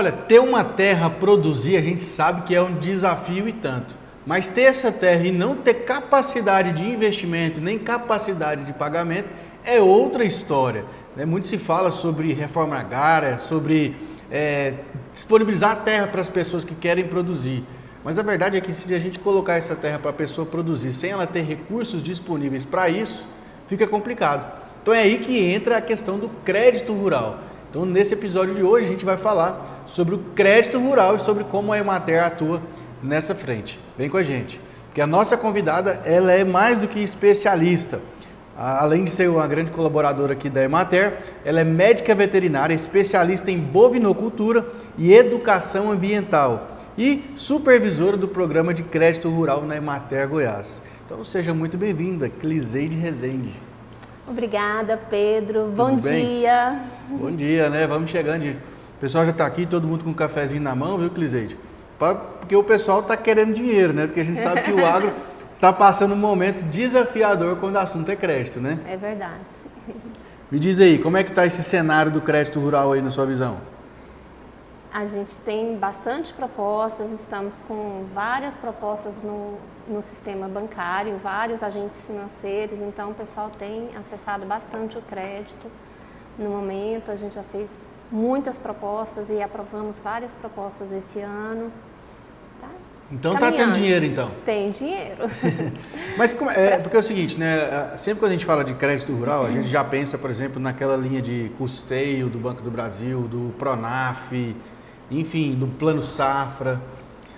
Olha, ter uma terra, produzir, a gente sabe que é um desafio e tanto. Mas ter essa terra e não ter capacidade de investimento, nem capacidade de pagamento, é outra história. Né? Muito se fala sobre reforma agrária, sobre disponibilizar a terra para as pessoas que querem produzir. Mas a verdade é que se a gente colocar essa terra para a pessoa produzir sem ela ter recursos disponíveis para isso, fica complicado. Então é aí que entra a questão do crédito rural. Então nesse episódio de hoje a gente vai falar sobre o crédito rural e sobre como a Emater atua nessa frente. Vem com a gente, porque a nossa convidada ela é mais do que especialista. Além de ser uma grande colaboradora aqui da Emater, ela é médica veterinária, especialista em bovinocultura e educação ambiental e supervisora do programa de crédito rural na Emater Goiás. Então seja muito bem-vinda, Cliseide Rezende. Obrigada, Pedro. Bom dia. Bom dia, né? Vamos chegando. O pessoal já está aqui, todo mundo com um cafezinho na mão, viu, Cliseide? Porque o pessoal está querendo dinheiro, né? Porque a gente sabe que o agro está passando um momento desafiador quando o assunto é crédito, né? É verdade. Me diz aí, como é que está esse cenário do crédito rural aí na sua visão? A gente tem bastante propostas, estamos com várias propostas no sistema bancário, vários agentes financeiros, então o pessoal tem acessado bastante o crédito. No momento, a gente já fez muitas propostas e aprovamos várias propostas esse ano. Tá? Então tá tendo dinheiro, então? Tem dinheiro. Mas porque é o seguinte, né? Sempre quando a gente fala de crédito rural, a gente já pensa, por exemplo, naquela linha de custeio do Banco do Brasil, do Pronaf, enfim, do Plano Safra.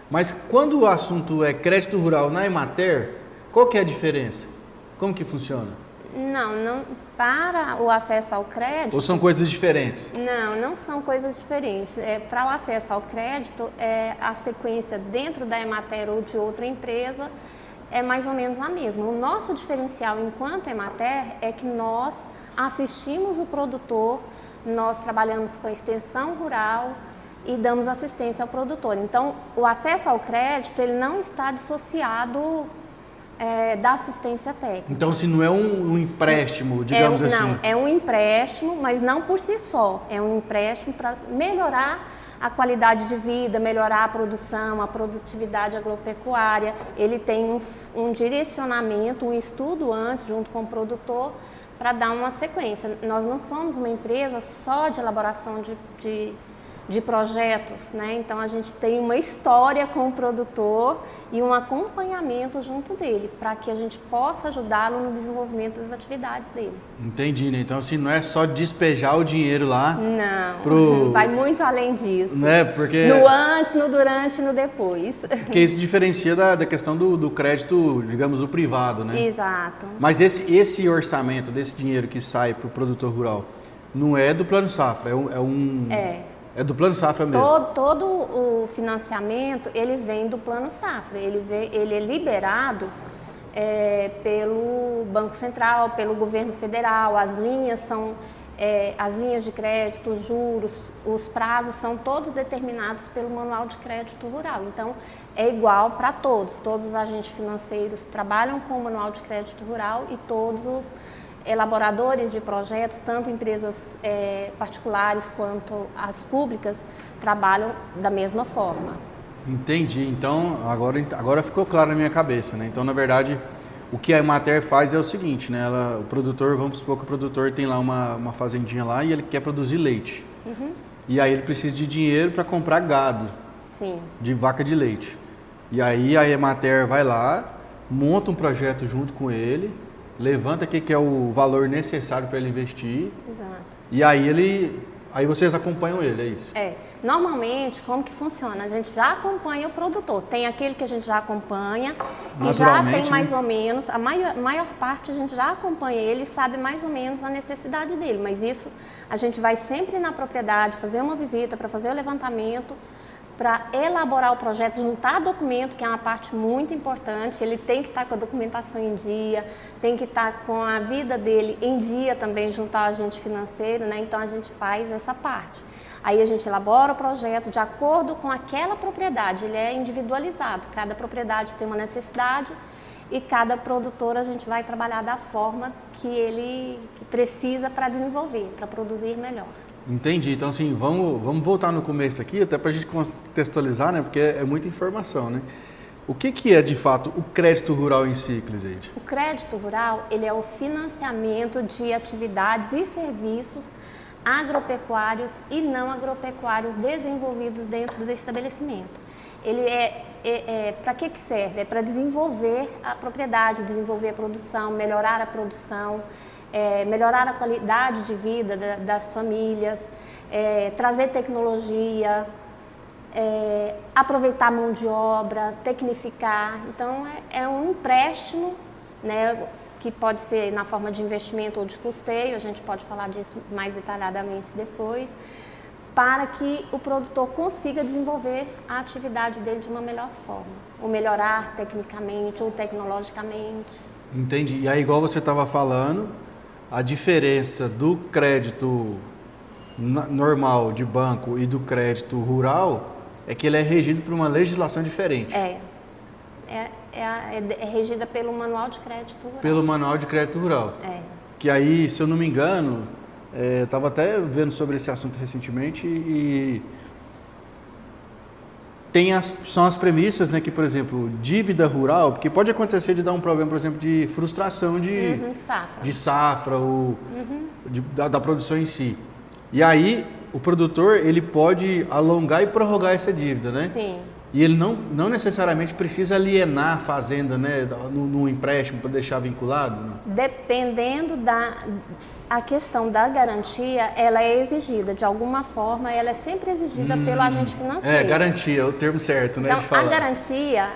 Mas quando o assunto é crédito rural na Emater, qual que é a diferença? Como que funciona? Não, para o acesso ao crédito... Ou são coisas diferentes? Não são coisas diferentes. Para o acesso ao crédito, a sequência dentro da Emater ou de outra empresa é mais ou menos a mesma. O nosso diferencial enquanto Emater é que nós assistimos o produtor, nós trabalhamos com a extensão rural e damos assistência ao produtor. Então, o acesso ao crédito ele não está dissociado da assistência técnica. Então, se não é um empréstimo, digamos assim? Não, é um empréstimo, mas não por si só. É um empréstimo para melhorar a qualidade de vida, melhorar a produção, a produtividade agropecuária. Ele tem um direcionamento, um estudo antes, junto com o produtor, para dar uma sequência. Nós não somos uma empresa só de elaboração de projetos, né? Então a gente tem uma história com o produtor e um acompanhamento junto dele, para que a gente possa ajudá-lo no desenvolvimento das atividades dele. Entendi, né? Então assim, não é só despejar o dinheiro lá. Não, vai muito além disso. Né? Porque... No antes, no durante e no depois. Porque isso diferencia da questão do crédito, digamos, do privado, né? Exato. Mas esse orçamento, desse dinheiro que sai para o produtor rural, não é do Plano Safra, é do Plano Safra mesmo? Todo o financiamento, ele vem do Plano Safra. Ele é liberado pelo Banco Central, pelo governo federal. As linhas são as linhas de crédito, os juros, os prazos são todos determinados pelo Manual de Crédito Rural. Então, é igual para todos. Todos os agentes financeiros trabalham com o Manual de Crédito Rural e todos os elaboradores de projetos, tanto empresas particulares quanto as públicas, trabalham da mesma forma. Entendi. Então, agora ficou claro na minha cabeça, né? Então, na verdade, o que a Emater faz é o seguinte, né? O produtor, vamos supor que o produtor tem lá uma fazendinha lá e ele quer produzir leite. Uhum. E aí ele precisa de dinheiro para comprar gado. Sim. De vaca de leite. E aí a Emater vai lá, monta um projeto junto com ele, levanta o que é o valor necessário para ele investir. Exato. E aí vocês acompanham ele, é isso? Normalmente, como que funciona? A gente já acompanha o produtor. Tem aquele que a gente já acompanha e já tem mais ou menos, a maior parte a gente já acompanha ele e sabe mais ou menos a necessidade dele. Mas isso, a gente vai sempre na propriedade, fazer uma visita para fazer o levantamento, para elaborar o projeto, juntar documento, que é uma parte muito importante. Ele tem que estar com a documentação em dia, tem que estar com a vida dele em dia também, juntar o agente financeiro, né? Então a gente faz essa parte. Aí a gente elabora o projeto de acordo com aquela propriedade, ele é individualizado, cada propriedade tem uma necessidade e cada produtor a gente vai trabalhar da forma que ele precisa para desenvolver, para produzir melhor. Entendi. Então, assim, vamos voltar no começo aqui, até para a gente contextualizar, né? Porque é muita informação, né? O que é, de fato, o crédito rural em si, Cliseide? O crédito rural, ele é o financiamento de atividades e serviços agropecuários e não agropecuários desenvolvidos dentro do estabelecimento. Ele para que serve? É para desenvolver a propriedade, desenvolver a produção, melhorar a produção, melhorar a qualidade de vida das famílias, trazer tecnologia, aproveitar a mão de obra, tecnificar. Então, é um empréstimo, né, que pode ser na forma de investimento ou de custeio, a gente pode falar disso mais detalhadamente depois, para que o produtor consiga desenvolver a atividade dele de uma melhor forma, ou melhorar tecnicamente ou tecnologicamente. Entendi. E aí, igual você estava falando, a diferença do crédito normal de banco e do crédito rural é que ele é regido por uma legislação diferente. É regida pelo Manual de Crédito Rural. Pelo Manual de Crédito Rural. Que aí, se eu não me engano, estava até vendo sobre esse assunto recentemente e são as premissas, né, que, por exemplo, dívida rural, porque pode acontecer de dar um problema, por exemplo, de frustração de safra ou da produção em si. E aí, o produtor, ele pode alongar e prorrogar essa dívida, né? Sim. E ele não necessariamente precisa alienar a fazenda, né, no empréstimo para deixar vinculado? Né? Dependendo a questão da garantia, ela é exigida. De alguma forma, ela é sempre exigida pelo agente financeiro. Garantia, é o termo certo, né? Então, de falar. A garantia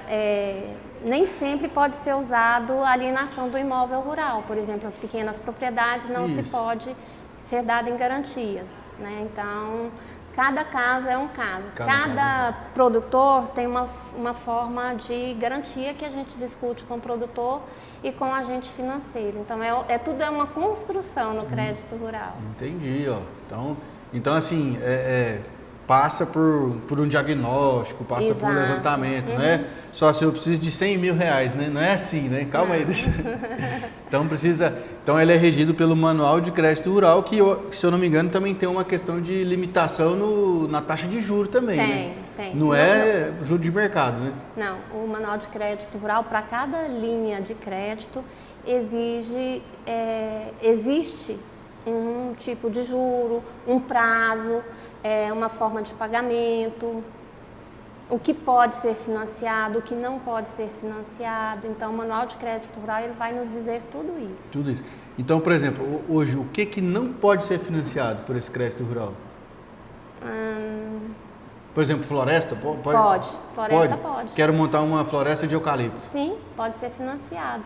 nem sempre pode ser usado a alienação do imóvel rural. Por exemplo, as pequenas propriedades não se pode ser dada em garantias, né? Então, cada caso é um caso. Cada produtor tem uma forma de garantia que a gente discute com o produtor e com o agente financeiro. Então, tudo é uma construção no crédito rural. Entendi, ó. Então assim, passa por um diagnóstico, passa por um levantamento, né? Só assim, eu preciso de 100 mil reais, né? Não é assim, né? Calma aí. Então ele é regido pelo Manual de Crédito Rural, que, se eu não me engano, também tem uma questão de limitação na taxa de juros também, né? Tem. Não é juro de mercado, né? Não, o Manual de Crédito Rural, para cada linha de crédito, existe um tipo de juro, um prazo, uma forma de pagamento, o que pode ser financiado, o que não pode ser financiado. Então, o Manual de Crédito Rural ele vai nos dizer tudo isso. Tudo isso. Então, por exemplo, hoje, o que não pode ser financiado por esse crédito rural? Por exemplo, floresta? Pode. Floresta pode. Quero montar uma floresta de eucalipto. Sim, pode ser financiado.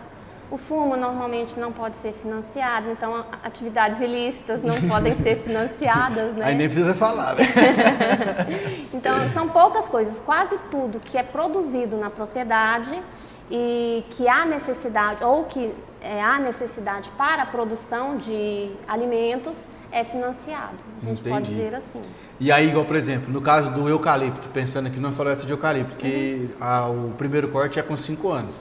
O fumo normalmente não pode ser financiado, então atividades ilícitas não podem ser financiadas, né? Aí nem precisa falar, né? Então, são poucas coisas. Quase tudo que é produzido na propriedade e que há necessidade, ou que há necessidade para a produção de alimentos, é financiado. A gente pode dizer assim. E aí, igual, por exemplo, no caso do eucalipto, pensando aqui numa floresta de eucalipto, que o primeiro corte é com 5 anos.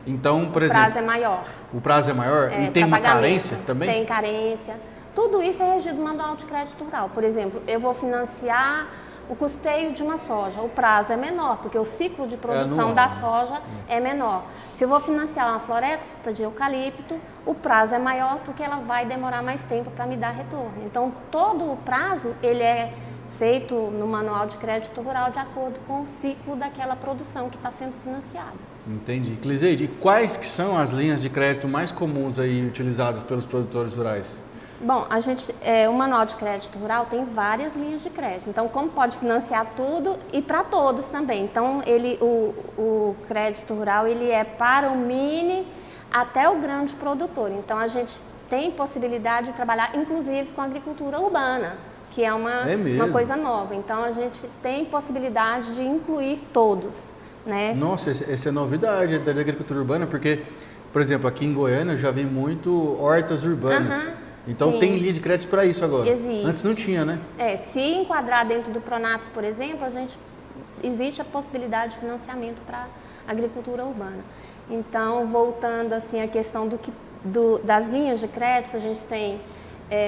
Então, por exemplo... O prazo é maior. O prazo é maior? E tem uma carência também? Tem carência. Tudo isso é regido no Manual de Crédito Rural. Por exemplo, eu vou financiar o custeio de uma soja. O prazo é menor, porque o ciclo de produção da soja é menor. Se eu vou financiar uma floresta de eucalipto, o prazo é maior porque ela vai demorar mais tempo para me dar retorno. Então, todo o prazo, ele é feito no Manual de Crédito Rural de acordo com o ciclo daquela produção que está sendo financiada. Entendi. Cliseide, e quais que são as linhas de crédito mais comuns aí utilizadas pelos produtores rurais? Bom, o Manual de Crédito Rural tem várias linhas de crédito. Então, como pode financiar tudo e para todos também. Então, o crédito rural ele é para o mini até o grande produtor. Então, a gente tem possibilidade de trabalhar, inclusive, com a agricultura urbana, que é uma coisa nova. Então, a gente tem possibilidade de incluir todos, né? Nossa, essa é novidade da agricultura urbana, porque, por exemplo, aqui em Goiânia eu já vi muito hortas urbanas. Então tem linha de crédito para isso agora. Existe. Antes não tinha, né? Se enquadrar dentro do Pronaf, por exemplo, existe a possibilidade de financiamento para agricultura urbana. Então, voltando assim à questão das linhas de crédito, a gente tem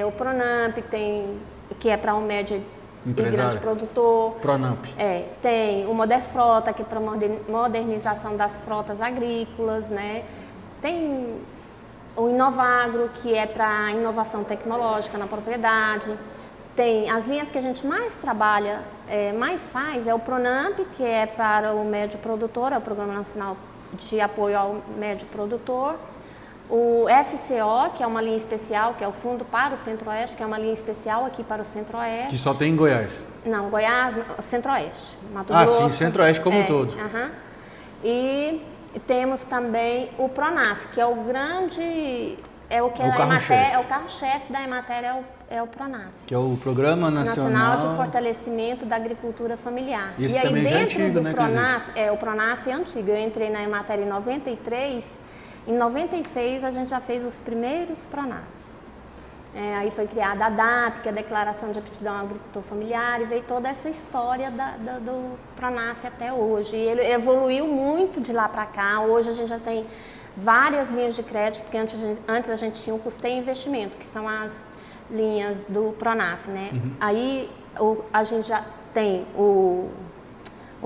O Pronamp que é para o médio e grande produtor. Pronamp. Tem o Moderfrota, que é para modernização das frotas agrícolas, né? Tem o Inovagro, que é para inovação tecnológica na propriedade. Tem as linhas que a gente mais trabalha, mais faz, é o Pronamp, que é para o médio produtor, é o Programa Nacional de Apoio ao Médio Produtor. O FCO, que é uma linha especial, que é o Fundo para o Centro-Oeste, que é uma linha especial aqui para o Centro-Oeste. Que só tem em Goiás? Não, Goiás, Centro-Oeste, Mato Grosso. Sim, Centro-Oeste como um todo. E temos também o Pronaf, que é o grande... É o carro-chefe da Emater, é o Pronaf. Que é o Programa Nacional de Fortalecimento da Agricultura Familiar. Isso e aí também dentro já é antigo, do né, Pronaf, o Pronaf é antigo. Eu entrei na Emater em 93, em 96 a gente já fez os primeiros Pronafs. Aí foi criada a DAP, que é a Declaração de Aptidão ao Agricultor Familiar, e veio toda essa história do Pronaf até hoje. E ele evoluiu muito de lá para cá. Hoje a gente já tem várias linhas de crédito, porque antes a gente tinha o custeio e investimento, que são as linhas do Pronaf, né? Aí a gente já tem o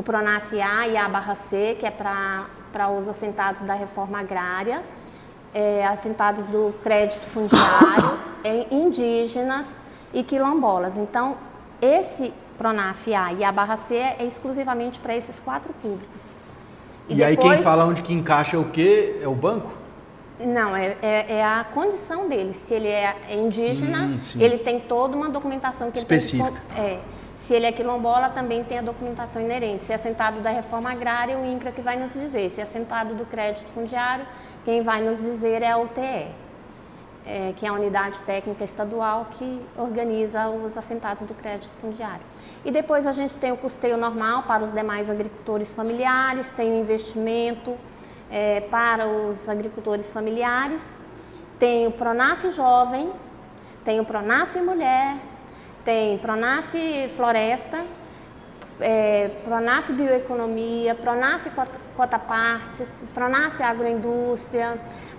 Pronaf A e a barra C, que é para os assentados da reforma agrária, assentados do crédito fundiário, indígenas e quilombolas. Então, esse Pronaf A e a barra C é exclusivamente para esses 4 públicos. E depois, aí quem fala onde que encaixa o quê? É o banco? Não, é a condição dele. Se ele é indígena, ele tem toda uma documentação que específica. Se ele é quilombola, também tem a documentação inerente. Se é assentado da reforma agrária, o INCRA que vai nos dizer. Se é assentado do crédito fundiário, quem vai nos dizer é a UTE, que é a Unidade Técnica Estadual que organiza os assentados do crédito fundiário. E depois a gente tem o custeio normal para os demais agricultores familiares, tem o investimento para os agricultores familiares, tem o Pronaf Jovem, tem o Pronaf Mulher, tem Pronaf Floresta, Pronaf Bioeconomia, Pronaf Cota Partes, Pronaf Agroindústria,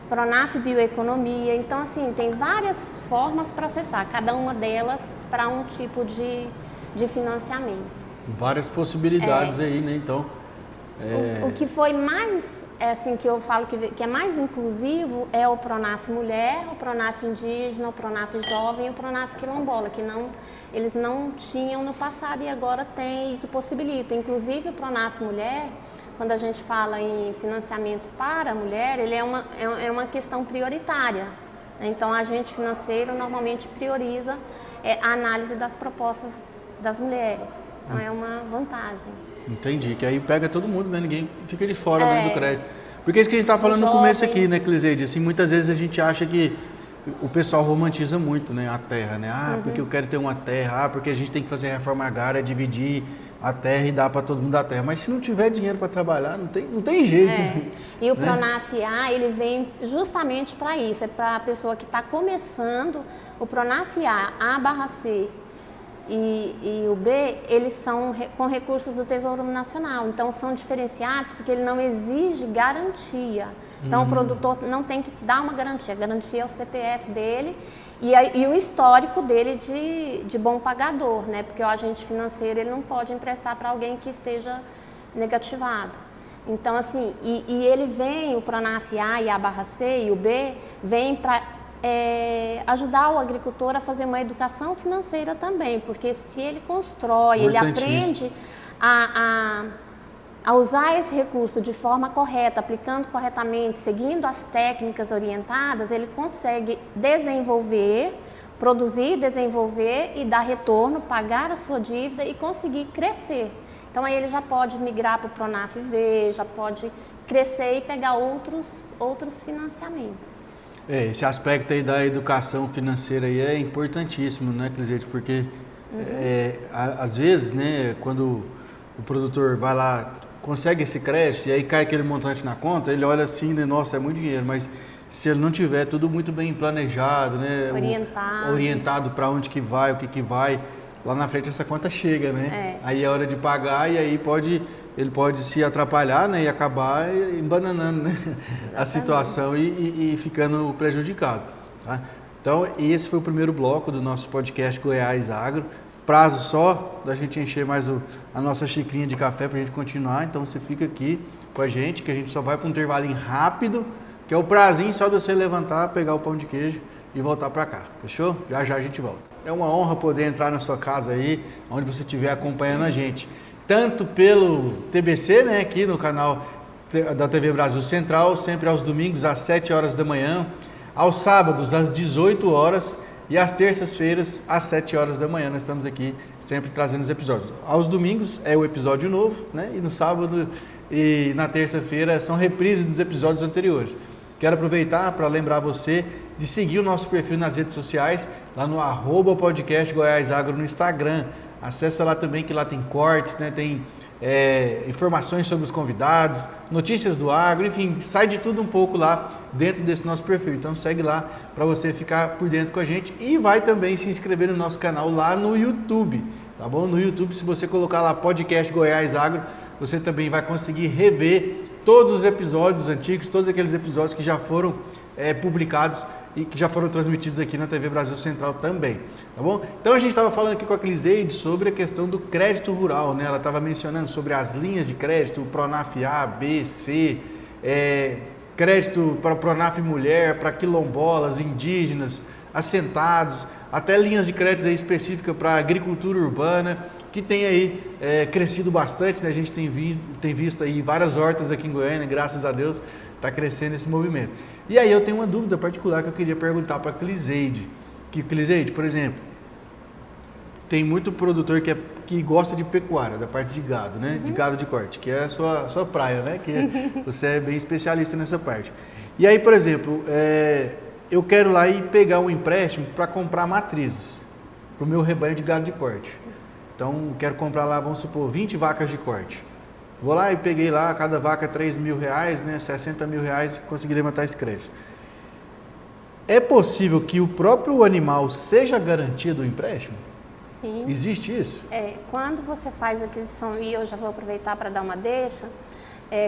Pronaf Bioeconomia. Então, assim, tem várias formas para acessar, cada uma delas para um tipo de financiamento. Várias possibilidades aí, né? Então, o que foi mais, assim, que eu falo que é mais inclusivo é o Pronaf Mulher, o Pronaf Indígena, o Pronaf Jovem e o Pronaf Quilombola, que eles não tinham no passado e agora tem, e que possibilita. Inclusive o Pronaf Mulher, quando a gente fala em financiamento para a mulher, ele é uma questão prioritária. Então, a agente financeiro normalmente prioriza a análise das propostas das mulheres. Então, é uma vantagem. Entendi, que aí pega todo mundo, né? Ninguém fica de fora do crédito. Porque é isso que a gente estava falando no começo aqui, né, Cliseide? Assim, muitas vezes a gente acha que o pessoal romantiza muito, né, a terra, né? Porque eu quero ter uma terra, porque a gente tem que fazer reforma agrária, dividir a terra e dar para todo mundo a terra. Mas se não tiver dinheiro para trabalhar, não tem jeito. E o Pronaf A, ele vem justamente para isso, é para a pessoa que está começando. O Pronaf A barra C e o B, eles são com recursos do Tesouro Nacional, então são diferenciados porque ele não exige garantia. Então o produtor não tem que dar uma garantia, a garantia é o CPF dele e o histórico dele de bom pagador, né? Porque o agente financeiro ele não pode emprestar para alguém que esteja negativado. Então, assim, e ele vem, o Pronaf A e a barra C e o B, vem para ajudar o agricultor a fazer uma educação financeira também, porque se ele constrói, ele aprende a usar esse recurso de forma correta, aplicando corretamente, seguindo as técnicas orientadas, ele consegue produzir, desenvolver e dar retorno, pagar a sua dívida e conseguir crescer. Então aí ele já pode migrar para o Pronaf V, já pode crescer e pegar outros financiamentos. Esse aspecto aí da educação financeira aí é importantíssimo, né, Cliseide? Porque às vezes, né, quando o produtor vai lá, consegue esse crédito e aí cai aquele montante na conta, ele olha assim, né, nossa, é muito dinheiro, mas se ele não tiver tudo muito bem planejado, né, orientado para onde que vai, o que vai, lá na frente essa conta chega, né? Aí é hora de pagar e aí ele pode se atrapalhar, né, e acabar embananando, né, a situação e ficando prejudicado, tá? Então, esse foi o primeiro bloco do nosso podcast Goiás Agro. Prazo só da gente encher mais a nossa xicrinha de café para a gente continuar. Então, você fica aqui com a gente, que a gente só vai para um intervalinho rápido, que é o prazinho só de você levantar, pegar o pão de queijo e voltar para cá. Fechou? Já já a gente volta. É uma honra poder entrar na sua casa aí, onde você estiver acompanhando a gente. Tanto pelo TBC, né, aqui no canal da TV Brasil Central, sempre aos domingos às 7 horas da manhã, aos sábados às 18 horas e às terças-feiras às 7 horas da manhã. Nós estamos aqui sempre trazendo os episódios. Aos domingos é o episódio novo, né? E no sábado e na terça-feira são reprises dos episódios anteriores. Quero aproveitar para lembrar você de seguir o nosso perfil nas redes sociais, lá no @podcast Goiás Agro no Instagram. Acessa lá também, que lá tem cortes, né? Tem informações sobre os convidados, notícias do agro, enfim, sai de tudo um pouco lá dentro desse nosso perfil. Então segue lá para você ficar por dentro com a gente e vai também se inscrever no nosso canal lá no YouTube, tá bom? No YouTube, se você colocar lá Podcast Goiás Agro, você também vai conseguir rever todos os episódios antigos, todos aqueles episódios que já foram publicados e que já foram transmitidos aqui na TV Brasil Central também, tá bom? Então a gente estava falando aqui com a Cliseide sobre a questão do crédito rural, né? Ela estava mencionando sobre as linhas de crédito, o Pronaf A, B, C, crédito para o Pronaf Mulher, para quilombolas, indígenas, assentados, até linhas de crédito aí específicas para agricultura urbana, que tem aí crescido bastante, né? A gente tem visto aí várias hortas aqui em Goiânia, graças a Deus, está crescendo esse movimento. E aí eu tenho uma dúvida particular que eu queria perguntar para a Cliseide. Cliseide, por exemplo, tem muito produtor que gosta de pecuária, da parte de gado, né? De gado de corte, que é a sua praia, né? Que você é bem especialista nessa parte. E aí, por exemplo, eu quero lá ir pegar um empréstimo para comprar matrizes para o meu rebanho de gado de corte. Então, quero comprar lá, vamos supor, 20 vacas de corte. Vou lá e peguei lá, cada vaca R$3.000, né, R$60.000, consegui levantar esse crédito. É possível que o próprio animal seja garantia do empréstimo? Sim. Existe isso? Quando você faz aquisição, e eu já vou aproveitar para dar uma deixa,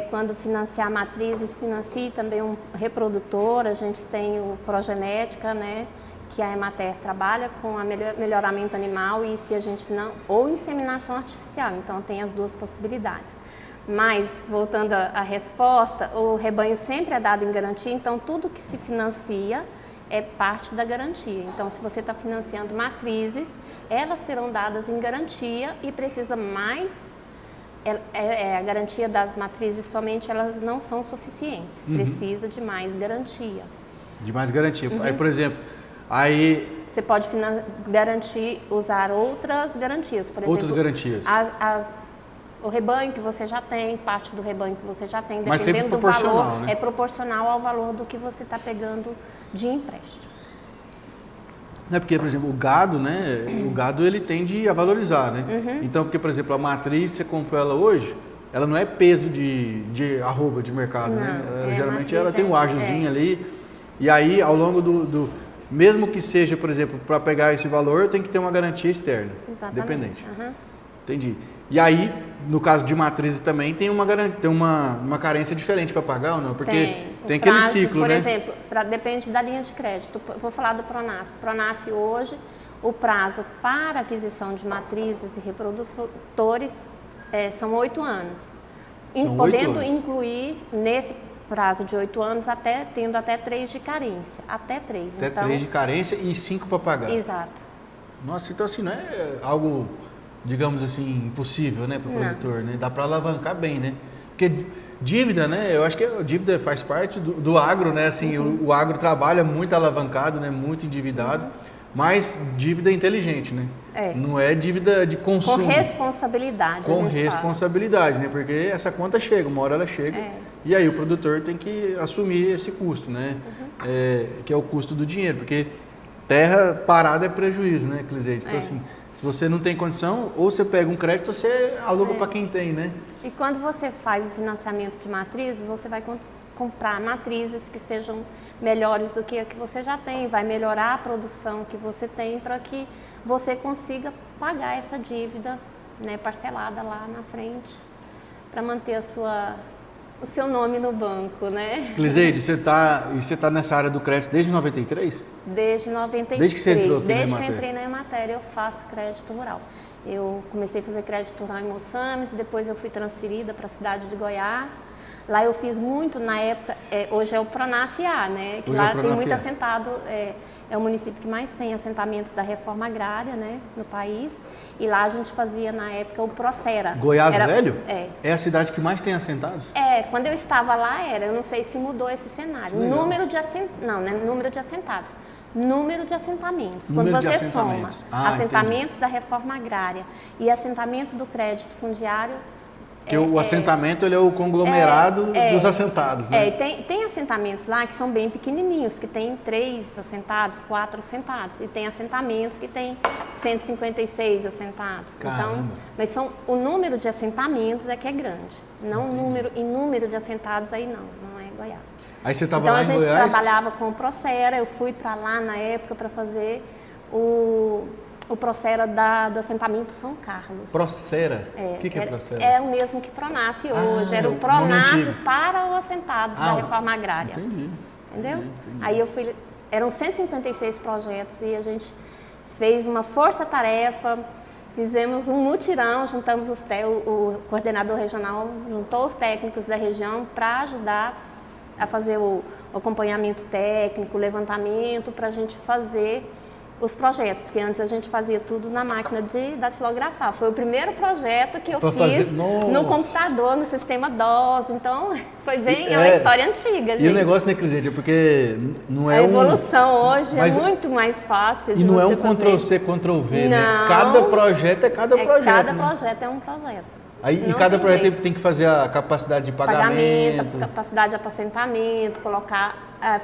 quando financiar matrizes, financie também um reprodutor. A gente tem o Progenética, né, que a Emater trabalha com melhoramento animal e se a gente não, ou inseminação artificial, então tem as duas possibilidades. Mas, voltando à resposta, o rebanho sempre é dado em garantia, então tudo que se financia é parte da garantia. Então, se você está financiando matrizes, elas serão dadas em garantia e precisa mais, a garantia das matrizes somente, elas não são suficientes, precisa de mais garantia. De mais garantia. Aí, por exemplo, você pode garantir, usar outras garantias, por exemplo. Outras garantias. O rebanho que você já tem, parte do rebanho que você já tem, mas dependendo do né? valor, é proporcional ao valor do que você está pegando de empréstimo. Não é porque, por exemplo, o gado, né? O gado ele tende a valorizar, né? Então, porque, por exemplo, a matriz, você comprou ela hoje, ela não é peso de arroba de mercado, não, né? Geralmente ela tem um ágiozinho ali, e aí ao longo mesmo que seja, por exemplo, para pegar esse valor, tem que ter uma garantia externa. Exatamente. Dependente. Entendi. E aí, no caso de matrizes também, tem uma carência diferente para pagar ou não? Porque tem aquele prazo, ciclo, por né? Exemplo, depende da linha de crédito. Vou falar do Pronaf. Pronaf hoje, o prazo para aquisição de matrizes e reprodutores são 8 anos. Podendo incluir nesse prazo de 8 anos, tendo até 3 de carência. Até 3. Até 3 de carência e 5 para pagar. Exato. Nossa, então assim, não é algo, digamos assim, impossível, né, para o produtor, né? Dá para alavancar bem, né? Porque dívida, né? Eu acho que a dívida faz parte do agro, né? Assim, o agro trabalha muito alavancado, né? Muito endividado, mas dívida inteligente, né? Não é dívida de consumo. Com responsabilidade. Com responsabilidade, né? Porque essa conta chega, uma hora ela chega, e aí o produtor tem que assumir esse custo, né? Que é o custo do dinheiro, porque terra parada é prejuízo, né, Cliseide? Então, assim, se você não tem condição, ou você pega um crédito ou você aluga para quem tem, né? E quando você faz o financiamento de matrizes, você vai comprar matrizes que sejam melhores do que a que você já tem, vai melhorar a produção que você tem para que você consiga pagar essa dívida, né, parcelada lá na frente, para manter a sua o seu nome no banco, né? Cliseide, você tá nessa área do crédito desde 93? Desde 93. Desde que você entrou aqui Desde que eu entrei na Emater, eu faço crédito rural. Eu comecei a fazer crédito rural em Moçambique, depois eu fui transferida para a cidade de Goiás. Lá eu fiz muito, na época, hoje é o Pronaf-A, né? Que lá tem muito assentado, é o município que mais tem assentamentos da reforma agrária, né? No país. E lá a gente fazia, na época, o Procera. Goiás Velho? É. É a cidade que mais tem assentados? Quando eu estava lá eu não sei se mudou esse cenário. Número de assentados. Não, não é número de assentados. Número de assentamentos. Quando você soma assentamentos da reforma agrária e assentamentos do crédito fundiário. Porque o assentamento ele é o conglomerado dos assentados, né? Tem assentamentos lá que são bem pequenininhos, que tem 3 assentados, 4 assentados. E tem assentamentos que tem 156 assentados. Caramba. Então, mas o número de assentamentos é que é grande. Não número de assentados aí não é Goiás. Aí você estava lá em Goiás? Então a gente trabalhava com o Procera, eu fui para lá na época para fazer o Procera do assentamento São Carlos. Procera? O que é Procera? É o mesmo que Pronaf hoje, era o Pronaf para o assentado da reforma agrária. Entendi. Entendeu? Aí eram 156 projetos e a gente fez uma força-tarefa, fizemos um mutirão, juntamos o coordenador regional, juntou os técnicos da região para ajudar a fazer o acompanhamento técnico, o levantamento, para a gente fazer os projetos, porque antes a gente fazia tudo na máquina de datilografar. Foi o primeiro projeto que eu fiz no computador, no sistema DOS, então foi bem, uma história antiga, gente. E o negócio, né, Cliseide, porque não é a evolução hoje é muito mais fácil. E não é um Ctrl-C, Ctrl-V, né? Cada projeto é cada projeto. Cada projeto é um projeto. Aí, e cada projeto tem que fazer a capacidade de pagamento, capacidade de apacentamento,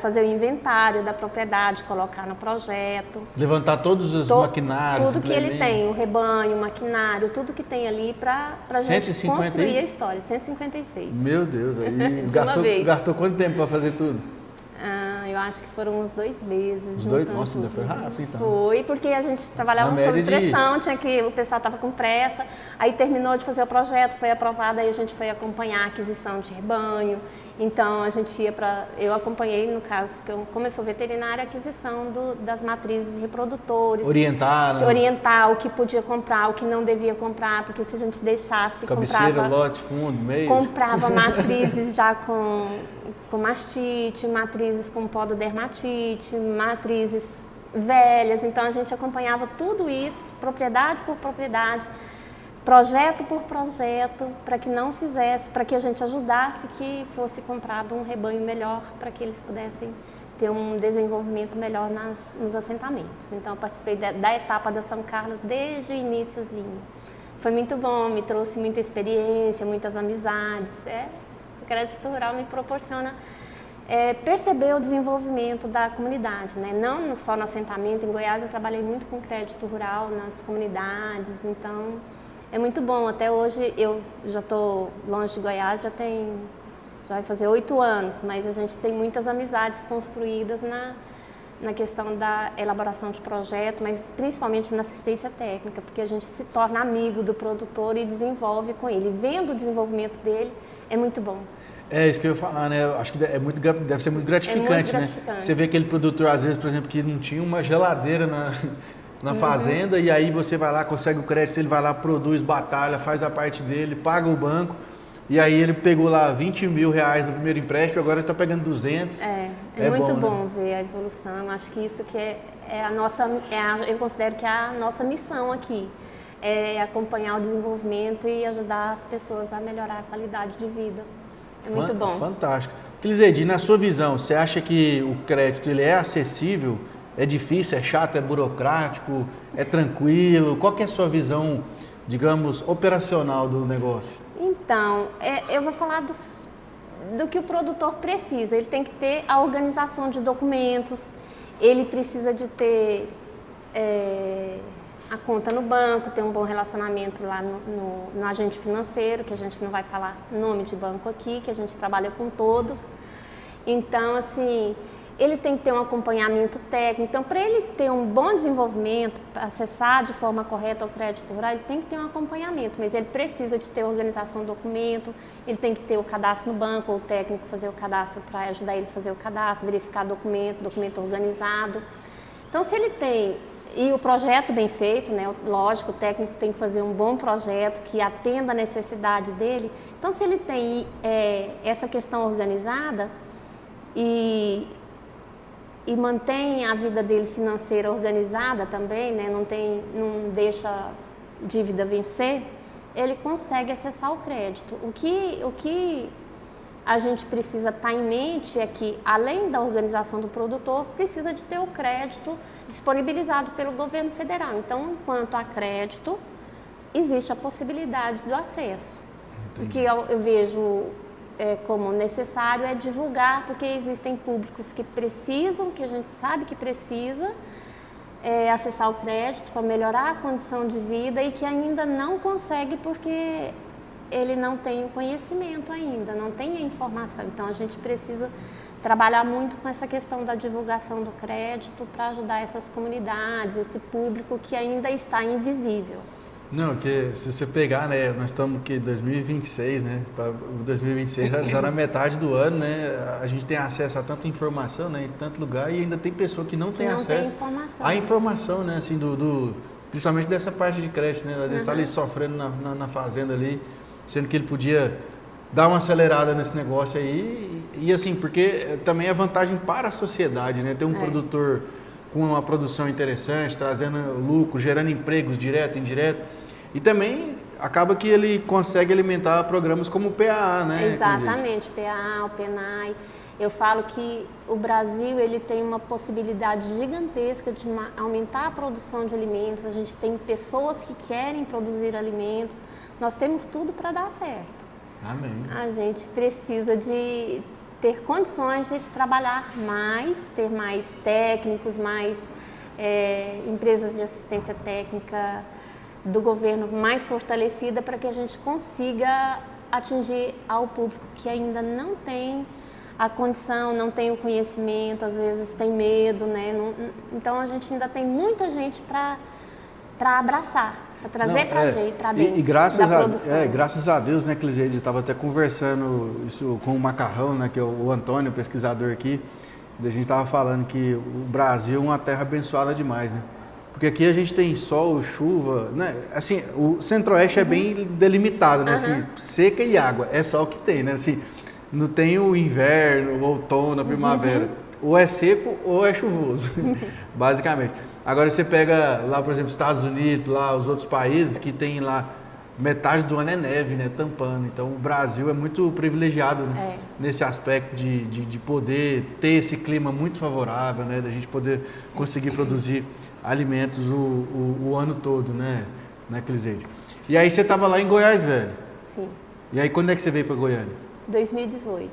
fazer o inventário da propriedade, colocar no projeto. Levantar todos os maquinários. Tudo que ele tem, o rebanho, o maquinário, tudo que tem ali para a gente construir a história. 156. Meu Deus, aí gastou quanto tempo para fazer tudo? Eu acho que foram uns 2 meses. Os 2? Nossa, ainda foi rápido então. Foi, porque a gente trabalhava sob pressão, o pessoal estava com pressa, aí terminou de fazer o projeto, foi aprovado, aí a gente foi acompanhar a aquisição de rebanho. Então a gente eu acompanhei, no caso, como eu sou veterinária, a aquisição das matrizes reprodutores. Orientar o que podia comprar, o que não devia comprar, porque se a gente deixasse, cabeceira, lote, fundo, meio. Comprava matrizes já com mastite, matrizes com pododermatite, matrizes velhas. Então a gente acompanhava tudo isso, propriedade por propriedade, projeto por projeto, para que não fizesse, para que a gente ajudasse que fosse comprado um rebanho melhor, para que eles pudessem ter um desenvolvimento melhor nos assentamentos. Então eu participei da etapa da São Carlos desde o iniciozinho. Foi muito bom, me trouxe muita experiência, muitas amizades. O crédito rural me proporciona perceber o desenvolvimento da comunidade, né? Não só no assentamento. Em Goiás eu trabalhei muito com crédito rural nas comunidades, então é muito bom. Até hoje eu já estou longe de Goiás, já vai fazer 8 anos, mas a gente tem muitas amizades construídas na questão da elaboração de projeto, mas principalmente na assistência técnica, porque a gente se torna amigo do produtor e desenvolve com ele. Vendo o desenvolvimento dele, é muito bom. É isso que eu ia falar, né? Eu acho que deve ser muito gratificante, né? Você vê aquele produtor, às vezes, por exemplo, que não tinha uma geladeira na fazenda, e aí você vai lá, consegue o crédito, ele vai lá, produz, batalha, faz a parte dele, paga o banco, e aí ele pegou lá 20 mil reais no primeiro empréstimo, agora ele está pegando 200. É muito bom, né? Ver a evolução. Acho que isso que é a nossa, eu considero que é a nossa missão aqui, é acompanhar o desenvolvimento e ajudar as pessoas a melhorar a qualidade de vida. É muito bom. Fantástico. Cliseide, na sua visão, você acha que o crédito ele é acessível? É difícil, é chato, é burocrático, é tranquilo? Qual que é a sua visão, digamos, operacional do negócio? Então, eu vou falar do que o produtor precisa. Ele tem que ter a organização de documentos, ele precisa de ter a conta no banco, ter um bom relacionamento lá no agente financeiro, que a gente não vai falar nome de banco aqui, que a gente trabalha com todos. Então, assim, ele tem que ter um acompanhamento técnico. Então, para ele ter um bom desenvolvimento, acessar de forma correta o crédito rural, ele tem que ter um acompanhamento, mas ele precisa de ter organização do documento, ele tem que ter o cadastro no banco, ou o técnico fazer o cadastro para ajudar ele a fazer o cadastro, verificar documento organizado. Então, se ele tem, e o projeto bem feito, né? Lógico, o técnico tem que fazer um bom projeto que atenda a necessidade dele. Então, se ele tem essa questão organizada e mantém a vida dele financeira organizada também, né? Não deixa dívida vencer, ele consegue acessar o crédito. O que a gente precisa estar em mente é que, além da organização do produtor, precisa de ter o crédito disponibilizado pelo governo federal. Então, quanto a crédito, existe a possibilidade do acesso. Entendi. O que eu vejo como necessário é divulgar, porque existem públicos que precisam, que a gente sabe que precisa, acessar o crédito para melhorar a condição de vida e que ainda não consegue porque ele não tem o conhecimento ainda, não tem a informação. Então, a gente precisa trabalhar muito com essa questão da divulgação do crédito para ajudar essas comunidades, esse público que ainda está invisível. Não, que se você pegar, né, nós estamos aqui em 2026, né, 2026 já na metade do ano, né, a gente tem acesso a tanta informação, né, em tanto lugar, e ainda tem pessoa que não tem acesso à informação, né, assim, principalmente dessa parte de crédito, né, às vezes está ali sofrendo na fazenda ali, sendo que ele podia dar uma acelerada nesse negócio aí, e assim, porque também é vantagem para a sociedade, né, ter um produtor com uma produção interessante, trazendo lucro, gerando empregos direto e indireto, e também acaba que ele consegue alimentar programas como o PAA, né? Exatamente, o PAA, o PENAI. Eu falo que o Brasil ele tem uma possibilidade gigantesca de aumentar a produção de alimentos, a gente tem pessoas que querem produzir alimentos, nós temos tudo para dar certo. Amém. A gente precisa de ter condições de trabalhar mais, ter mais técnicos, mais empresas de assistência técnica do governo mais fortalecida para que a gente consiga atingir ao público que ainda não tem a condição, não tem o conhecimento, às vezes tem medo, né? Então a gente ainda tem muita gente para abraçar, para trazer para dentro e graças da produção. Graças a Deus, né, Clisei, eu estava até conversando isso com o Macarrão, né, que é o Antônio, o pesquisador aqui, e a gente estava falando que o Brasil é uma terra abençoada demais, né? Porque aqui a gente tem sol, chuva, né? Assim, o centro-oeste é bem delimitado, né? Assim, seca e água, é só o que tem, né? Assim, não tem o inverno, o outono, a primavera. Ou é seco ou é chuvoso, basicamente. Agora você pega lá, por exemplo, Estados Unidos, lá os outros países que tem lá metade do ano é neve, né? Tampando. Então o Brasil é muito privilegiado, né? Nesse aspecto de poder ter esse clima muito favorável, né? Da gente poder conseguir produzir alimentos o ano todo, né, Cliseide? E aí você estava lá em Goiás, velho? Sim. E aí quando é que você veio para Goiânia? 2018.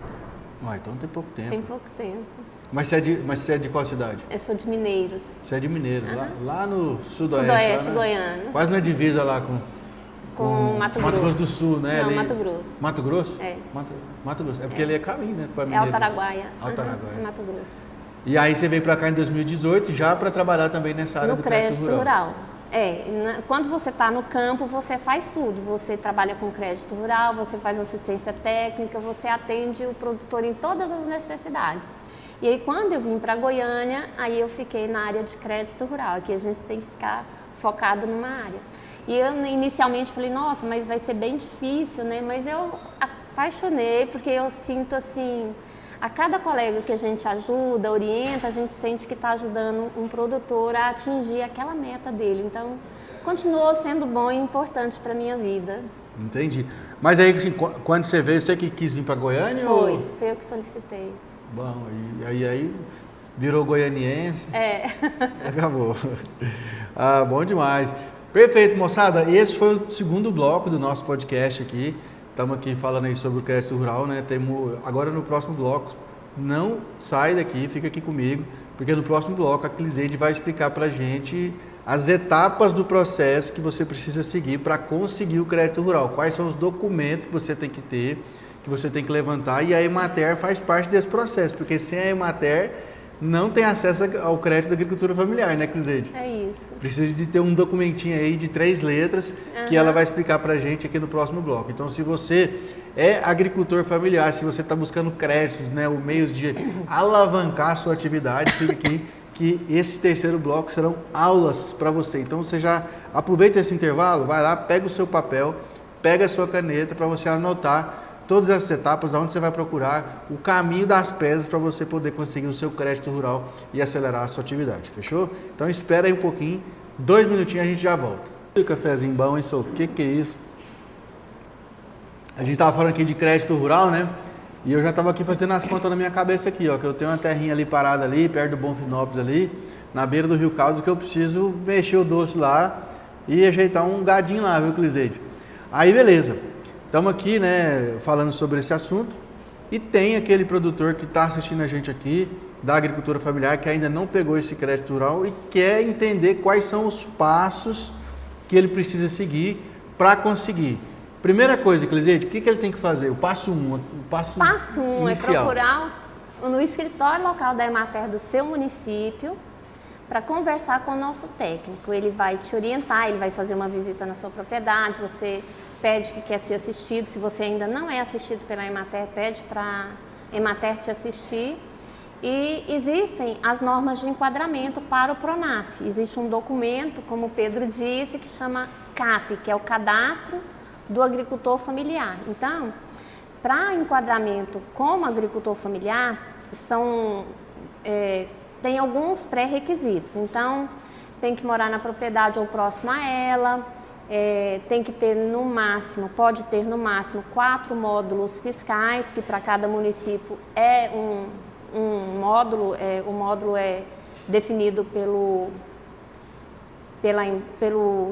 Então tem pouco tempo. Tem pouco tempo. Mas você é de qual cidade? Eu sou de Mineiros. Você é de Mineiros, lá no sudoeste. Sudoeste goiano. Quase na divisa lá com Mato Grosso do Sul, né? Não, ali... Mato Grosso. Mato Grosso? É. Mato Grosso. É porque ele é caminho, né? É Altaraguaia. Altaraguaia. Mato Grosso. E aí você veio para cá em 2018 já para trabalhar também nessa área do crédito rural. Quando você está no campo, você faz tudo. Você trabalha com crédito rural, você faz assistência técnica, você atende o produtor em todas as necessidades. E aí, quando eu vim para Goiânia, aí eu fiquei na área de crédito rural. Aqui a gente tem que ficar focado numa área. E eu inicialmente falei, nossa, mas vai ser bem difícil, né? Mas eu apaixonei, porque eu sinto assim... A cada colega que a gente ajuda, orienta, a gente sente que está ajudando um produtor a atingir aquela meta dele. Então, continuou sendo bom e importante para a minha vida. Entendi. Mas aí, assim, quando você veio, você que quis vir para Goiânia? Foi eu que solicitei. Bom, e aí virou goianiense? Acabou. Bom demais. Perfeito, moçada. Esse foi o segundo bloco do nosso podcast aqui. Estamos aqui falando aí sobre o crédito rural, né? Agora no próximo bloco, não sai daqui, fica aqui comigo, porque no próximo bloco a Cliseide vai explicar para a gente as etapas do processo que você precisa seguir para conseguir o crédito rural. Quais são os documentos que você tem que ter, que você tem que levantar, e a Emater faz parte desse processo, porque sem a Emater não tem acesso ao crédito da agricultura familiar, né, Cliseide? É isso. Precisa de ter um documentinho aí de 3 letras que ela vai explicar pra gente aqui no próximo bloco. Então, se você é agricultor familiar, se você está buscando créditos, né, ou meios de alavancar a sua atividade, fica aqui que esse terceiro bloco serão aulas para você. Então, você já aproveita esse intervalo, vai lá, pega o seu papel, pega a sua caneta para você anotar todas essas etapas, onde você vai procurar o caminho das pedras para você poder conseguir o seu crédito rural e acelerar a sua atividade, fechou? Então espera aí um pouquinho, 2 minutinhos a gente já volta. E o cafezinho bom, hein, Sô? Que é isso? A gente estava falando aqui de crédito rural, né? E eu já estava aqui fazendo as contas na minha cabeça aqui, ó, que eu tenho uma terrinha ali parada ali, perto do Bonfinópolis ali, na beira do Rio Caldas, que eu preciso mexer o doce lá e ajeitar um gadinho lá, viu, Cliseide? Aí, beleza. Estamos aqui, né, falando sobre esse assunto e tem aquele produtor que está assistindo a gente aqui, da agricultura familiar, que ainda não pegou esse crédito rural e quer entender quais são os passos que ele precisa seguir para conseguir. Primeira coisa, Cliseide, o que ele tem que fazer? O passo 1, o passo inicial. É procurar no escritório local da Emater do seu município para conversar com o nosso técnico. Ele vai te orientar, ele vai fazer uma visita na sua propriedade, você pede que quer ser assistido, se você ainda não é assistido pela Emater, pede para a Emater te assistir. E existem as normas de enquadramento para o PRONAF. Existe um documento, como o Pedro disse, que chama CAF, que é o Cadastro do Agricultor Familiar. Então, para enquadramento como agricultor familiar, tem alguns pré-requisitos. Então, tem que morar na propriedade ou próximo a ela, tem que ter pode ter no máximo 4 módulos fiscais, que para cada município é um módulo, o módulo é definido pelo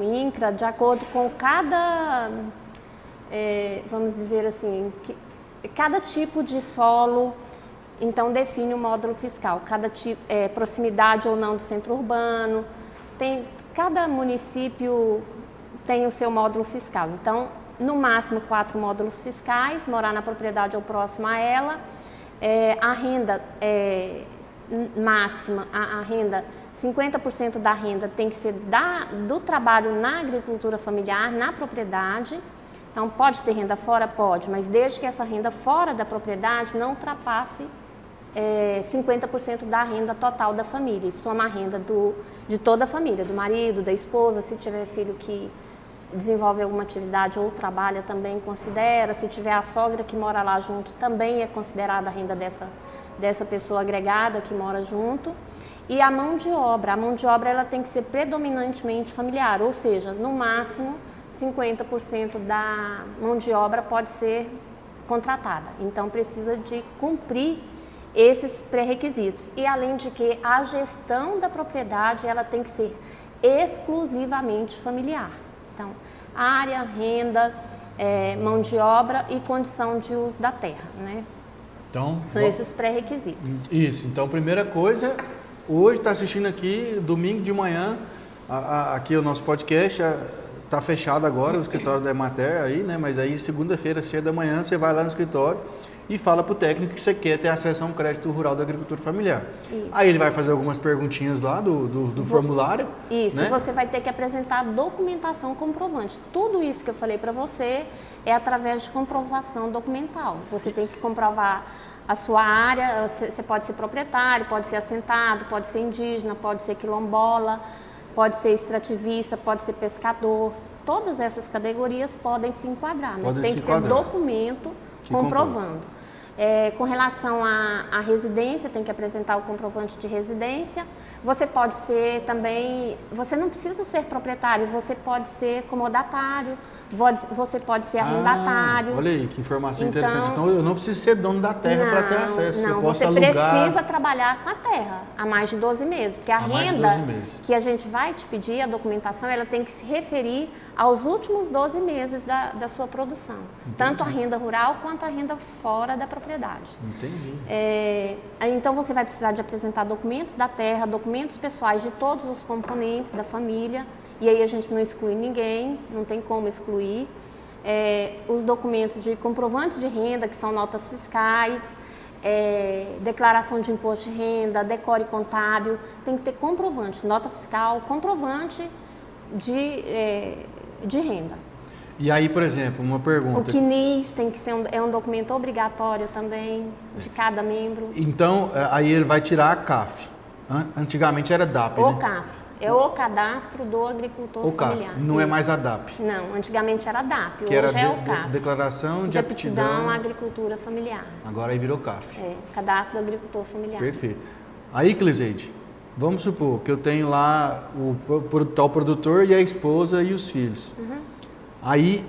INCRA, de acordo com cada, vamos dizer assim, cada tipo de solo, então define o módulo fiscal, cada tipo, proximidade ou não do centro urbano, cada município tem o seu módulo fiscal. Então, no máximo 4 módulos fiscais, morar na propriedade ou próximo a ela, a renda máxima, a renda, 50% da renda tem que ser do trabalho na agricultura familiar, na propriedade. Então, pode ter renda fora? Pode, mas desde que essa renda fora da propriedade não ultrapasse 50% da renda total da família. Isso soma a renda de toda a família, do marido, da esposa, se tiver filho que desenvolve alguma atividade ou trabalha também considera, se tiver a sogra que mora lá junto também é considerada a renda dessa pessoa agregada que mora junto. E a mão de obra ela tem que ser predominantemente familiar, ou seja, no máximo 50% da mão de obra pode ser contratada. Então precisa de cumprir esses pré-requisitos. E além de que a gestão da propriedade ela tem que ser exclusivamente familiar. Então, área, renda, mão de obra e condição de uso da terra, né? Então, são esses pré-requisitos. Isso. Então, primeira coisa, hoje está assistindo aqui, domingo de manhã, aqui o nosso podcast, está fechado agora, o escritório da Emater aí, né? Mas aí, segunda-feira, cedo da manhã, você vai lá no escritório e fala para o técnico que você quer ter acesso a um crédito rural da agricultura familiar. Isso. Aí ele vai fazer algumas perguntinhas lá do formulário. Isso, né? Você vai ter que apresentar documentação comprovante. Tudo isso que eu falei para você é através de comprovação documental. Você tem que comprovar a sua área, você pode ser proprietário, pode ser assentado, pode ser indígena, pode ser quilombola, pode ser extrativista, pode ser pescador. Todas essas categorias podem se enquadrar, mas tem que ter documento comprovando. Com relação à residência, tem que apresentar o comprovante de residência. Você pode ser também, você não precisa ser proprietário, você pode ser comodatário, você pode ser arrendatário. Olha aí, que informação interessante. Então eu não preciso ser dono da terra para ter acesso. Não, eu posso você alugar. precisa trabalhar com a terra há mais de 12 meses, porque a renda que a gente vai te pedir, a documentação, ela tem que se referir aos últimos 12 meses da sua produção. Entendi. Tanto a renda rural quanto a renda fora da propriedade. Entendi. Então você vai precisar de apresentar documentos da terra, documentos pessoais de todos os componentes da família, e aí a gente não exclui ninguém, não tem como excluir. Os documentos de comprovantes de renda, que são notas fiscais, declaração de imposto de renda, decore contábil, tem que ter comprovante, nota fiscal, comprovante de renda. E aí, por exemplo, uma pergunta. O CNIS tem que ser um documento obrigatório também, de cada membro. Então, aí ele vai tirar a CAF. Antigamente era DAP, O né? CAF. É o cadastro do agricultor familiar. CAF, não é mais a DAP. Não, antigamente era DAP, Que hoje era é o CAF. Declaração de aptidão à agricultura familiar. Agora aí virou CAF. Cadastro do agricultor familiar. Perfeito. Aí, Cliseide, vamos supor que eu tenho lá o tal produtor e a esposa e os filhos. Uhum. Aí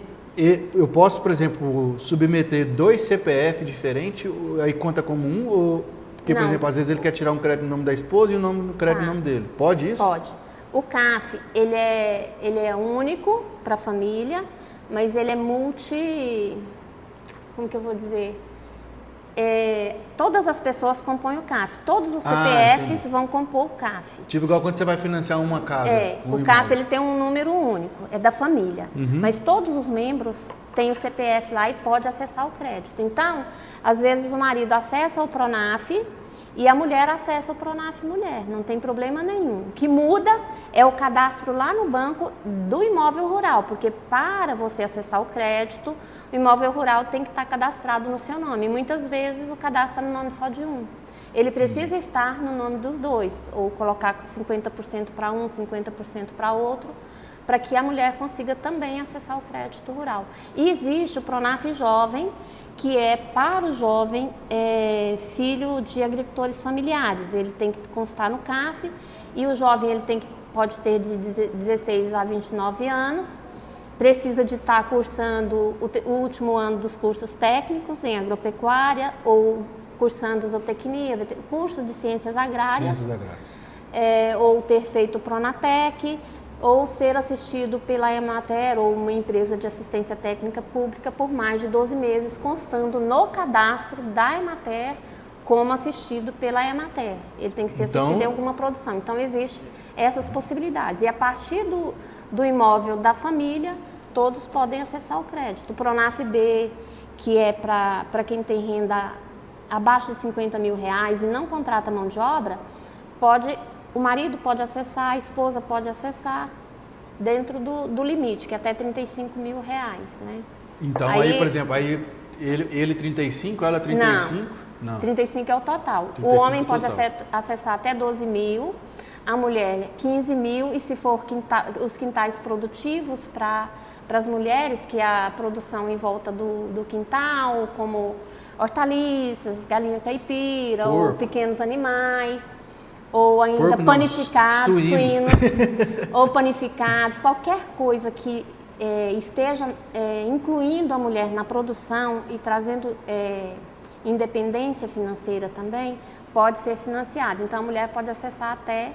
eu posso, por exemplo, submeter 2 CPF diferentes, aí conta como um, ou... Porque, por exemplo, às vezes ele quer tirar um crédito no nome da esposa e um crédito no nome dele. Pode isso? Pode. O CAF, ele é único para a família, mas ele é como que eu vou dizer? Todas as pessoas compõem o CAF. Todos os CPFs vão compor o CAF. Tipo igual quando você vai financiar uma casa. O CAF ele tem um número único, é da família. Uhum. Mas todos os membros têm o CPF lá e pode acessar o crédito. Então, às vezes o marido acessa o Pronaf e a mulher acessa o Pronaf Mulher. Não tem problema nenhum. O que muda é o cadastro lá no banco do imóvel rural, porque para você acessar o crédito, o imóvel rural tem que estar cadastrado no seu nome. E muitas vezes o cadastro está no nome só de um. Ele precisa estar no nome dos dois, ou colocar 50% para um, 50% para outro, para que a mulher consiga também acessar o crédito rural. E existe o Pronaf Jovem, que é para o jovem filho de agricultores familiares. Ele tem que constar no CAF e o jovem pode ter de 16 a 29 anos. Precisa de estar cursando o último ano dos cursos técnicos em agropecuária ou cursando zootecnia, curso de ciências agrárias. Ou ter feito o Pronatec, ou ser assistido pela Emater ou uma empresa de assistência técnica pública por mais de 12 meses, constando no cadastro da Emater como assistido pela Emater. Ele tem que ser assistido em alguma produção. Então, existem essas possibilidades. E a partir do imóvel da família, todos podem acessar o crédito. O Pronaf B, que é para quem tem renda abaixo de 50 mil reais e não contrata mão de obra, o marido pode acessar, a esposa pode acessar dentro do limite, que é até 35 mil reais, né? Então, aí por exemplo, ele 35, ela 35? Não. 35 é o total. O homem pode acessar até 12 mil, a mulher 15 mil, e se for os quintais produtivos para as mulheres, que é a produção em volta do quintal, como hortaliças, galinha caipira, ou pequenos animais, ou ainda panificados, suínos, ou panificados, qualquer coisa que esteja incluindo a mulher na produção e trazendo independência financeira também, pode ser financiado. Então, a mulher pode acessar até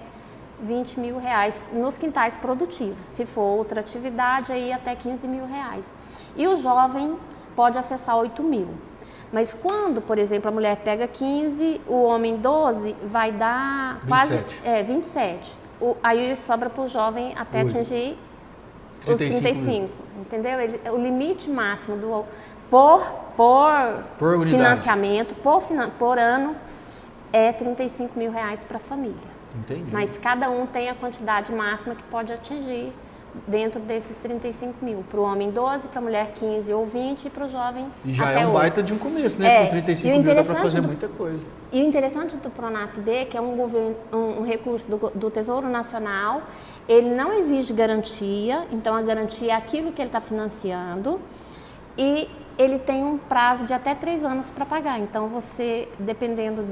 20 mil reais nos quintais produtivos. Se for outra atividade, aí até 15 mil reais. E o jovem pode acessar 8 mil. Mas quando, por exemplo, a mulher pega 15, o homem 12, vai dar 27. Quase 27. Aí sobra para o jovem até atingir os 35. Entendeu? O limite máximo por financiamento, por ano, é 35 mil reais para a família. Entendi. Mas cada um tem a quantidade máxima que pode atingir dentro desses 35 mil. Para o homem 12, para a mulher 15 ou 20 e para o jovem e já até é um 8. Baita de um começo, né? Com 35 mil dá para fazer muita coisa. E o interessante do Pronaf B, que é um recurso do Tesouro Nacional, ele não exige garantia, então a garantia é aquilo que ele está financiando, e ele tem um prazo de até 3 anos para pagar. Então você, dependendo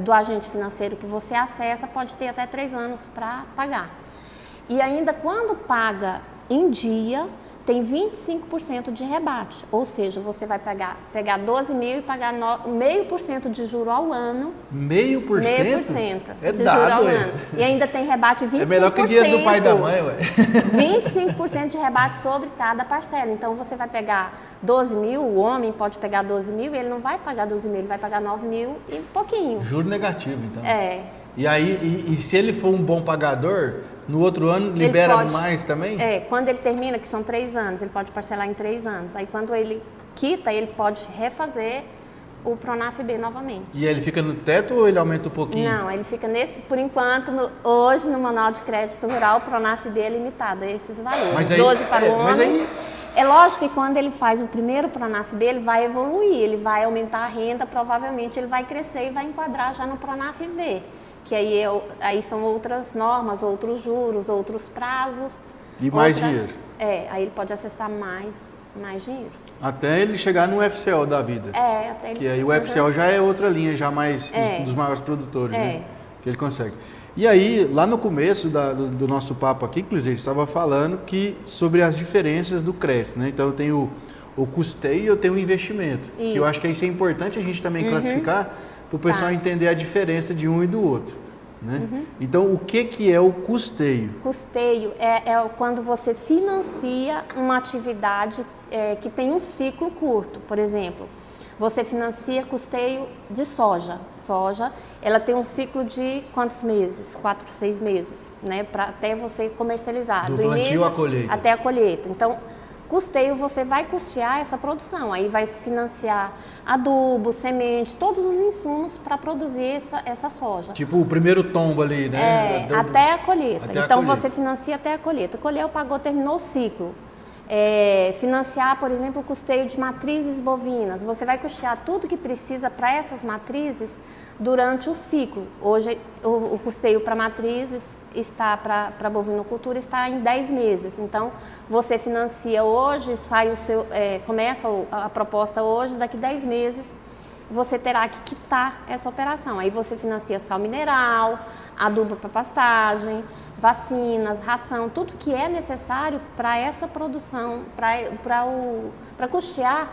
do agente financeiro que você acessa, pode ter até 3 anos para pagar. E ainda quando paga em dia, tem 25% de rebate. Ou seja, você vai pegar 12 mil e pagar 0,5% de juro ao ano. 0,5%? É de dado, juro ao ano. E ainda tem rebate 25%. É melhor que o dinheiro do pai e da mãe, ué. 25% de rebate sobre cada parcela. Então, você vai pegar 12 mil, o homem pode pegar 12 mil e ele não vai pagar 12 mil, ele vai pagar 9 mil e pouquinho. Juro negativo, então. E aí, e se ele for um bom pagador, no outro ano libera mais também? Quando ele termina, que são 3 anos, ele pode parcelar em 3 anos. Aí quando ele quita, ele pode refazer o Pronaf B novamente. E ele fica no teto ou ele aumenta um pouquinho? Não, ele fica nesse, por enquanto, hoje no Manual de Crédito Rural, o Pronaf B é limitado a esses valores. Mas aí, 12 para o homem. Mas aí... É lógico que quando ele faz o primeiro Pronaf B, ele vai evoluir, ele vai aumentar a renda, provavelmente ele vai crescer e vai enquadrar já no Pronaf V, que aí são outras normas, outros juros, outros prazos. E mais dinheiro. Aí ele pode acessar mais dinheiro. Até ele chegar no FCO da vida. Até ele. Que aí o FCO já é outra linha, já mais dos maiores produtores, né? Que ele consegue. E aí, lá no começo do nosso papo aqui, Clizete, estava falando sobre as diferenças do crédito, né? Então, eu tenho o custeio e eu tenho o investimento. Isso. Que eu acho que isso é importante a gente também classificar para o pessoal entender a diferença de um e do outro. Né? Então, o que é o custeio? Custeio é quando você financia uma atividade que tem um ciclo curto. Por exemplo, você financia custeio de soja. Soja, ela tem um ciclo de quantos meses? 4, 6 meses, né? Até você comercializar. Do plantio à colheita. Até a colheita. Então, custeio, você vai custear essa produção. Aí vai financiar adubo, semente, todos os insumos para produzir essa soja. Tipo o primeiro tombo ali, né? Até a colheita. Então, você financia até a colheita. Colheu, pagou, terminou o ciclo. Financiar, por exemplo, o custeio de matrizes bovinas. Você vai custear tudo que precisa para essas matrizes durante o ciclo. Hoje, o custeio para matrizes está para bovinocultura está em 10 meses. Então, você financia hoje, começa a proposta hoje, daqui 10 meses você terá que quitar essa operação. Aí você financia sal mineral, adubo para pastagem, vacinas, ração, tudo que é necessário para essa produção, para custear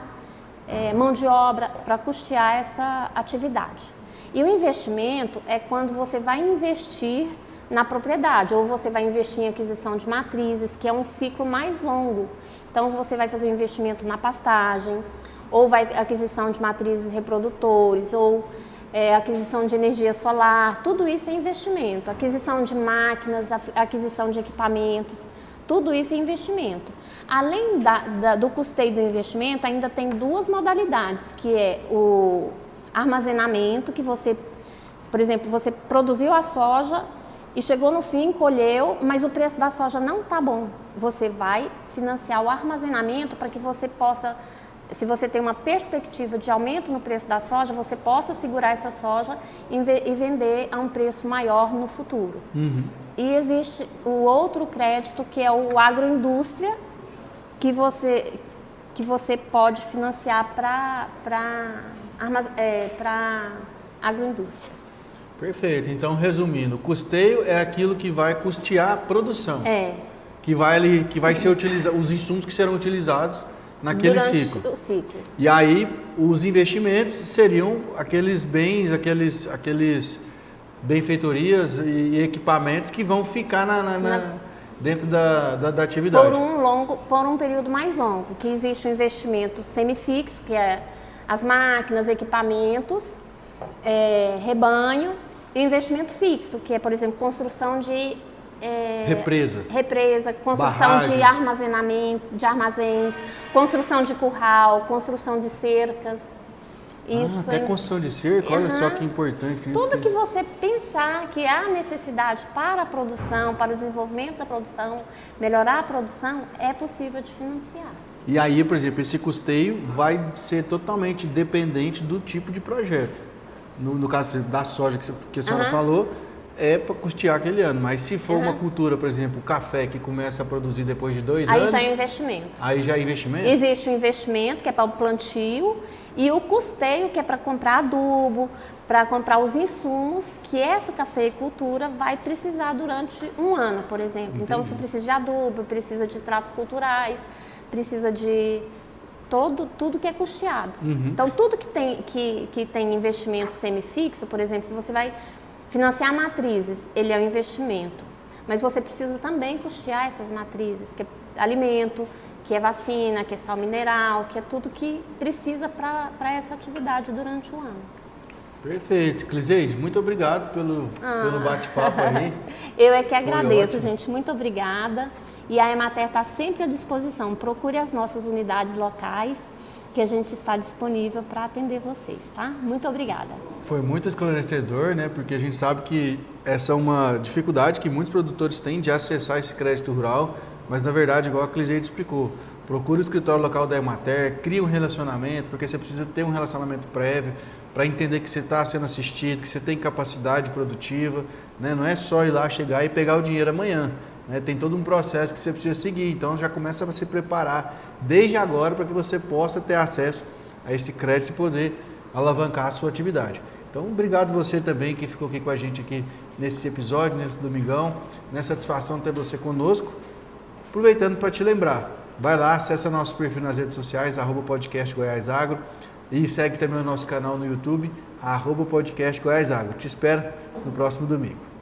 mão de obra, para custear essa atividade. E o investimento é quando você vai investir na propriedade, ou você vai investir em aquisição de matrizes, que é um ciclo mais longo. Então, você vai fazer um investimento na pastagem, ou aquisição de matrizes reprodutores, ou aquisição de energia solar, tudo isso é investimento. Aquisição de máquinas, aquisição de equipamentos, tudo isso é investimento. Além do custeio do investimento, ainda tem duas modalidades, que é o armazenamento, que você, por exemplo, você produziu a soja e chegou no fim, colheu, mas o preço da soja não está bom. Você vai financiar o armazenamento para que você possa, se você tem uma perspectiva de aumento no preço da soja, você possa segurar essa soja e vender a um preço maior no futuro. E existe o outro crédito, que é o agroindústria, que você pode financiar para agroindústria. Perfeito. Então, resumindo, custeio é aquilo que vai custear a produção. Que vai ser utilizado, os insumos que serão utilizados naquele ciclo. Durante o ciclo. E aí, os investimentos seriam aqueles bens, aqueles benfeitorias e equipamentos que vão ficar dentro da atividade. Por um período mais longo, que existe um investimento semifixo, que é as máquinas, equipamentos, rebanho, e o investimento fixo, que é, por exemplo, construção de represa, construção barragem, de armazenamento, de armazéns, construção de curral, construção de cercas. Isso até construção de cerca, olha só que importante. Tudo que você pensar que há necessidade para a produção, para o desenvolvimento da produção, melhorar a produção, é possível de financiar. E aí, por exemplo, esse custeio vai ser totalmente dependente do tipo de projeto. No caso, por exemplo, da soja que a senhora falou, é para custear aquele ano. Mas se for uma cultura, por exemplo, o café, que começa a produzir depois de 2 anos... Aí já é investimento. Aí já é investimento? Existe o investimento, que é para o plantio, e o custeio, que é para comprar adubo, para comprar os insumos que essa cafeicultura vai precisar durante um ano, por exemplo. Entendi. Então, você precisa de adubo, precisa de tratos culturais, precisa de tudo que é custeado. Então, tudo que tem investimento semifixo, por exemplo, se você vai financiar matrizes, ele é um investimento. Mas você precisa também custear essas matrizes, que é alimento, que é vacina, que é sal mineral, que é tudo que precisa para essa atividade durante o ano. Perfeito. Clizete, muito obrigado pelo bate-papo aí. Eu é que agradeço, gente. Muito obrigada. E a Emater está sempre à disposição. Procure as nossas unidades locais que a gente está disponível para atender vocês, tá? Muito obrigada. Foi muito esclarecedor, né? Porque a gente sabe que essa é uma dificuldade que muitos produtores têm de acessar esse crédito rural, mas na verdade, igual a Cliseide explicou, procure o escritório local da Emater, crie um relacionamento, porque você precisa ter um relacionamento prévio para entender que você está sendo assistido, que você tem capacidade produtiva, né? Não é só ir lá, chegar e pegar o dinheiro amanhã. Né? Tem todo um processo que você precisa seguir, então já começa a se preparar desde agora para que você possa ter acesso a esse crédito e poder alavancar a sua atividade. Então, obrigado você também que ficou aqui com a gente aqui nesse episódio, nesse domingão, nessa satisfação de ter você conosco. Aproveitando para te lembrar, vai lá, acessa nosso perfil nas redes sociais, @podcastgoiasagro, e segue também o nosso canal no YouTube, @podcastgoiasagro. Te espero no próximo domingo.